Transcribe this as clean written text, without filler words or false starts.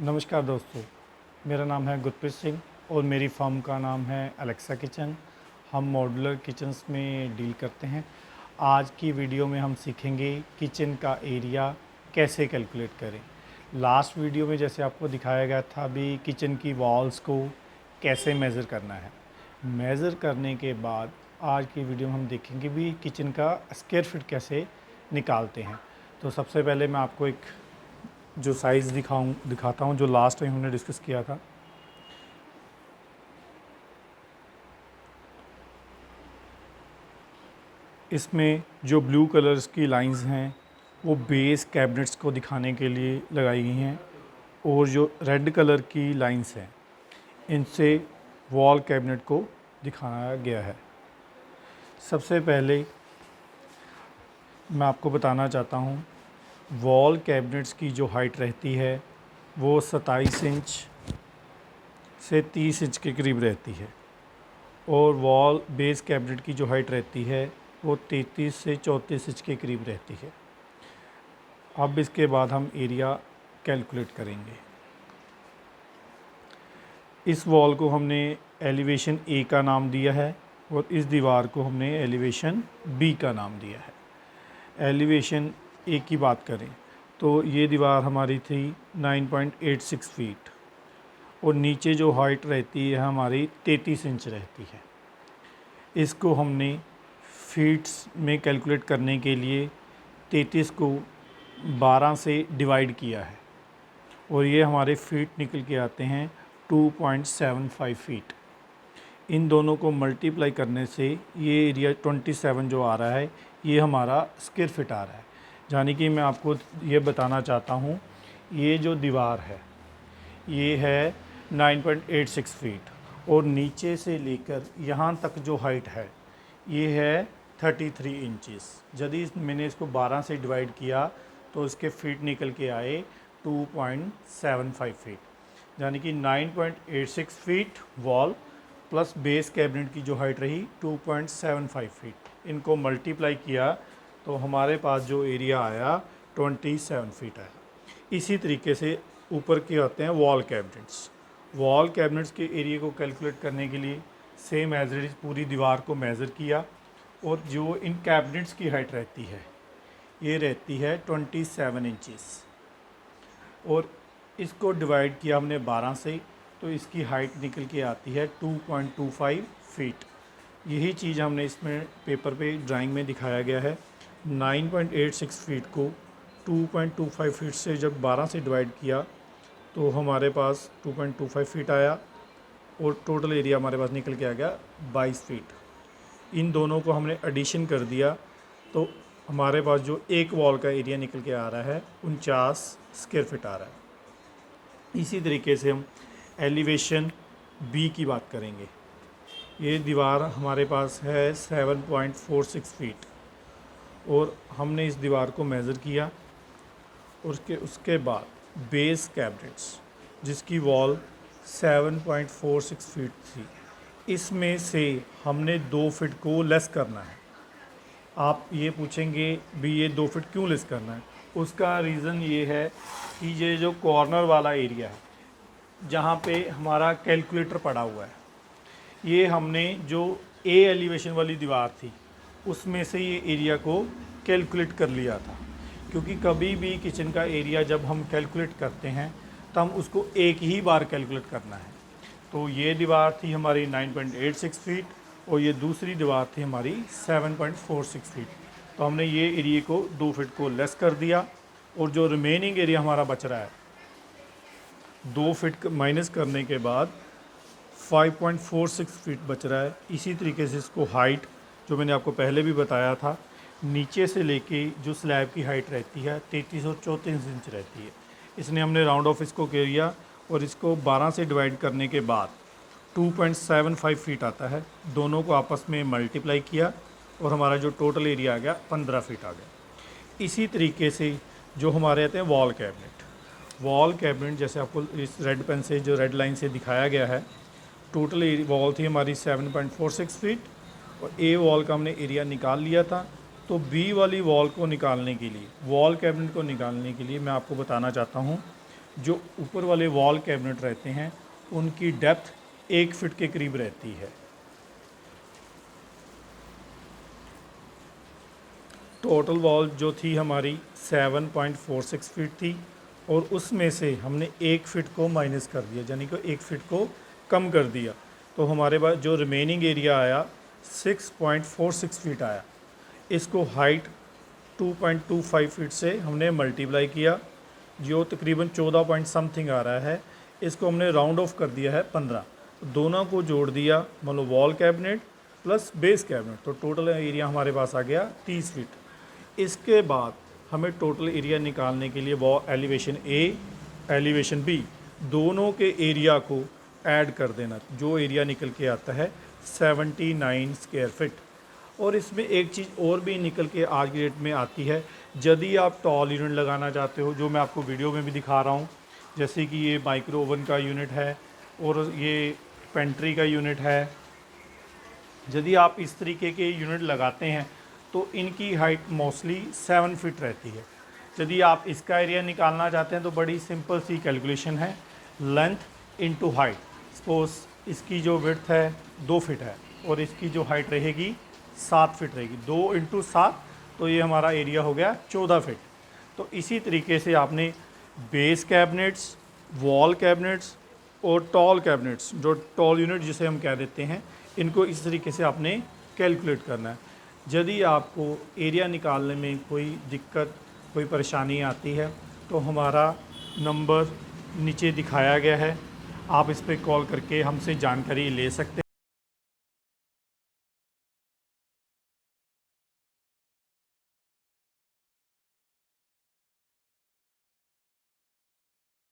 नमस्कार दोस्तों, मेरा नाम है गुरप्रीत सिंह और मेरी फर्म का नाम है एलेक्सा किचन। हम मॉड्यूलर किचन्स में डील करते हैं। आज की वीडियो में हम सीखेंगे किचन का एरिया कैसे कैलकुलेट करें। लास्ट वीडियो में जैसे आपको दिखाया गया था भी किचन की वॉल्स को कैसे मेज़र करना है। मेज़र करने के बाद आज की वीडियो में हम देखेंगे भी किचन का स्क्वायर फीट कैसे निकालते हैं। तो सबसे पहले मैं आपको एक जो साइज़ दिखाता हूँ जो लास्ट टाइम हमने डिस्कस किया था। इसमें जो ब्लू कलर्स की लाइंस हैं वो बेस कैबिनेट्स को दिखाने के लिए लगाई गई हैं और जो रेड कलर की लाइंस हैं इनसे वॉल कैबिनेट को दिखाया गया है। सबसे पहले मैं आपको बताना चाहता हूँ वॉल कैबिनेट्स की जो हाइट रहती है वो 27 इंच से 30 इंच के करीब रहती है और वॉल बेस कैबिनेट की जो हाइट रहती है वो 33 से 34 इंच के करीब रहती है। अब इसके बाद हम एरिया कैलकुलेट करेंगे। इस वॉल को हमने एलिवेशन ए का नाम दिया है और इस दीवार को हमने एलिवेशन बी का नाम दिया है। एलिवेशन ए की बात करें तो ये दीवार हमारी थी 9.86 फीट और नीचे जो हाइट रहती है हमारी 33 इंच रहती है। इसको हमने फीट्स में कैलकुलेट करने के लिए 33 को 12 से डिवाइड किया है और ये हमारे फीट निकल के आते हैं 2.75 फीट। इन दोनों को मल्टीप्लाई करने से ये एरिया 27 जो आ रहा है ये हमारा स्क्वायर फीट आ रहा है। यानी कि मैं आपको ये बताना चाहता हूँ ये जो दीवार है ये है 9.86 फीट और नीचे से लेकर यहाँ तक जो हाइट है ये है 33 इंचेस। यदि मैंने इसको 12 से डिवाइड किया तो इसके फीट निकल के आए 2.75 फीट। यानी कि 9.86 feet wall plus base cabinet की जो हाइट रही 2.75 फीट। इनको मल्टीप्लाई किया तो हमारे पास जो एरिया आया 27 फीट आया। इसी तरीके से ऊपर के आते हैं वॉल कैबिनेट्स। वॉल कैबिनेट्स के एरिया को कैलकुलेट करने के लिए सेम एज इट इज़ पूरी दीवार को मेज़र किया और जो इन कैबिनेट्स की हाइट रहती है ये रहती है 27 इंचेस और इसको डिवाइड किया हमने 12 से तो इसकी हाइट निकल के आती है 2.25 फीट। यही चीज़ हमने इसमें पेपर पे ड्राइंग में दिखाया गया है। 9.86 फीट को 2.25 फीट से जब 12 से डिवाइड किया तो हमारे पास 2.25 फीट आया और टोटल एरिया हमारे पास निकल के आ गया 22 फीट। इन दोनों को हमने एडिशन कर दिया तो हमारे पास जो एक वॉल का एरिया निकल के आ रहा है 49 स्क्वायर फीट आ रहा है। इसी तरीके से हम एलिवेशन बी की बात करेंगे। ये दीवार हमारे पास है 7.46 फीट और हमने इस दीवार को मेज़र किया और उसके बाद बेस कैबिनेट्स जिसकी वॉल 7.46 फीट थी इसमें से हमने 2 फीट को लेस करना है। आप ये पूछेंगे भी ये 2 फीट क्यों लेस करना है। उसका रीज़न ये है कि ये जो कॉर्नर वाला एरिया है जहाँ पे हमारा कैलकुलेटर पड़ा हुआ है ये हमने जो ए एलिवेशन वाली दीवार थी उसमें से ये एरिया को कैलकुलेट कर लिया था। क्योंकि कभी भी किचन का एरिया जब हम कैलकुलेट करते हैं तो हम उसको एक ही बार कैलकुलेट करना है। तो ये दीवार थी हमारी 9.86 फीट और ये दूसरी दीवार थी हमारी 7.46 फीट। तो हमने ये एरिया को 2 फीट को लेस कर दिया और जो रिमेनिंग एरिया हमारा बच रहा है 2 फीट माइनस करने के बाद 5.46 फीट बच रहा है। इसी तरीके से इसको हाइट जो मैंने आपको पहले भी बताया था नीचे से लेके जो स्लैब की हाइट रहती है 33 और 34 इंच रहती है। इसने हमने राउंड ऑफ इसको किया और इसको 12 से डिवाइड करने के बाद 2.75 फीट आता है। दोनों को आपस में मल्टीप्लाई किया और हमारा जो टोटल एरिया आ गया 15 फीट आ गया। इसी तरीके से जो हमारे आते हैं वॉल कैबिनेट जैसे आपको इस रेड पेन से जो रेड लाइन से दिखाया गया है टोटल वॉल थी हमारी 7.46 फीट और ए वॉल का हमने एरिया निकाल लिया था। तो बी वाली वॉल को निकालने के लिए वॉल कैबिनेट को निकालने के लिए मैं आपको बताना चाहता हूँ जो ऊपर वाले वॉल कैबिनेट रहते हैं उनकी डेप्थ 1 फीट के करीब रहती है। टोटल वॉल जो थी हमारी 7.46 फीट थी और उसमें से हमने 1 फीट को माइनस कर दिया, यानी कि 1 फीट को कम कर दिया, तो हमारे पास जो रिमेनिंग एरिया आया 6.46 फीट आया। इसको हाइट 2.25 फीट से हमने मल्टीप्लाई किया, जो तकरीबन 14 पॉइंट समथिंग आ रहा है। इसको हमने राउंड ऑफ कर दिया है 15, दोनों को जोड़ दिया, मतलब wall cabinet plus base cabinet, तो टोटल एरिया हमारे पास आ गया 30 फीट। इसके बाद हमें टोटल एरिया निकालने के लिए वो एलिवेशन ए, एलिवेशन बी, दोनों के एरिया को ऐड कर देना, जो एरिया निकल के आता है 79 स्क्वायर फिट। और इसमें एक चीज़ और भी निकल के आज की डेट में आती है, यदि आप टॉल यूनिट लगाना चाहते हो, जो मैं आपको वीडियो में भी दिखा रहा हूँ, जैसे कि ये माइक्रो ओवन का यूनिट है और ये पेंट्री का यूनिट है, यदि आप इस तरीके के यूनिट लगाते हैं तो इनकी हाइट मोस्टली 7 फीट रहती है। यदि आप इसका एरिया निकालना चाहते हैं तो बड़ी सिंपल सी कैलकुलेशन है, लेंथ इनटू हाइट। सपोज इसकी जो विड्थ है 2 फीट है और इसकी जो हाइट रहेगी 7 फीट रहेगी, 2 इंटू 7, तो ये हमारा एरिया हो गया 14 फीट। तो इसी तरीके से आपने बेस कैबिनेट्स, वॉल कैबिनेट्स और टॉल कैबिनेट्स, जो टॉल यूनिट जिसे हम कह देते हैं, इनको इस तरीके से आपने कैलकुलेट करना है। यदि आपको एरिया निकालने में कोई दिक्कत, कोई परेशानी आती है तो हमारा नंबर नीचे दिखाया गया है, आप इस पर कॉल करके हमसे जानकारी ले सकते हैं।